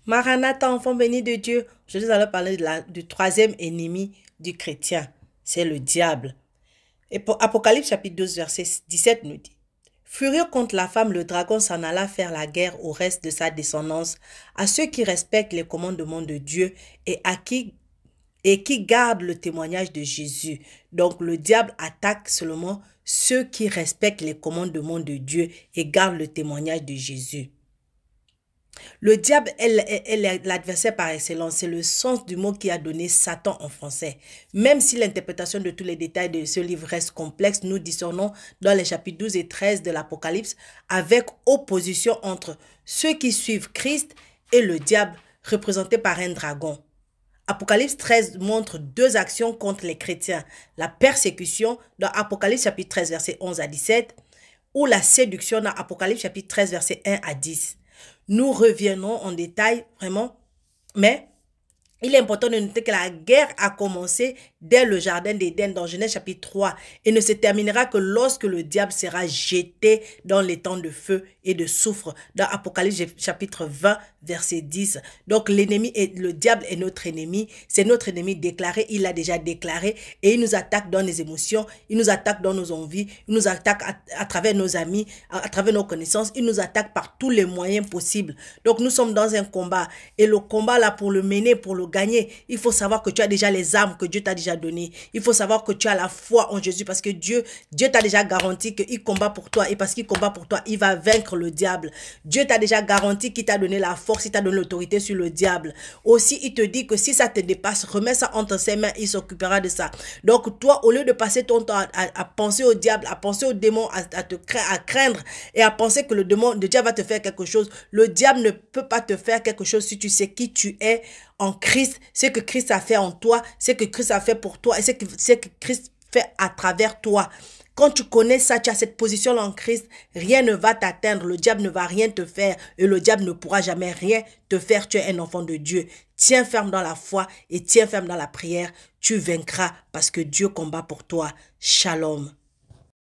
Maranatha, enfant béni de Dieu. Aujourd'hui, nous allons parler du troisième ennemi du chrétien. C'est le diable. Et pour Apocalypse chapitre 12, verset 17 nous dit: Furieux contre la femme, le dragon s'en alla faire la guerre au reste de sa descendance, à ceux qui respectent les commandements de Dieu et qui gardent le témoignage de Jésus. Donc le diable attaque seulement ceux qui respectent les commandements de Dieu et gardent le témoignage de Jésus. Le diable est l'adversaire par excellence. C'est le sens du mot qui a donné Satan en français. Même si l'interprétation de tous les détails de ce livre reste complexe, nous discernons dans les chapitres 12 et 13 de l'Apocalypse avec opposition entre ceux qui suivent Christ et le diable représenté par un dragon. Apocalypse 13 montre deux actions contre les chrétiens. La persécution dans Apocalypse chapitre 13 verset 11 à 17 ou la séduction dans Apocalypse chapitre 13 verset 1 à 10. Nous reviendrons en détail vraiment, mais il est important de noter que la guerre a commencé dès le jardin d'Éden dans Genèse chapitre 3 et ne se terminera que lorsque le diable sera jeté dans les temps de feu et de soufre dans Apocalypse chapitre 20 verset 10. Donc le diable est notre ennemi, c'est notre ennemi déclaré, il l'a déjà déclaré et il nous attaque dans les émotions, il nous attaque dans nos envies, il nous attaque à travers nos amis, à travers nos connaissances, il nous attaque par tous les moyens possibles. Donc nous sommes dans un combat et le combat là pour le mener, pour le gagner, il faut savoir que tu as déjà les armes que Dieu t'a déjà données. Il faut savoir que tu as la foi en Jésus parce que Dieu t'a déjà garanti qu'il combat pour toi et parce qu'il combat pour toi, il va vaincre le diable. Dieu t'a déjà garanti qu'il t'a donné la force, il t'a donné l'autorité sur le diable. Aussi, il te dit que si ça te dépasse, remets ça entre ses mains, il s'occupera de ça. Donc toi, au lieu de passer ton temps à penser au diable, à penser au démon, à craindre et à penser que le diable va te faire quelque chose, le diable ne peut pas te faire quelque chose si tu sais qui tu es en Christ, ce que Christ a fait en toi, ce que Christ a fait pour toi et ce que Christ fait à travers toi. Quand tu connais ça, tu as cette position en Christ, rien ne va t'atteindre, le diable ne va rien te faire et le diable ne pourra jamais rien te faire. Tu es un enfant de Dieu. Tiens ferme dans la foi et tiens ferme dans la prière. Tu vaincras parce que Dieu combat pour toi. Shalom.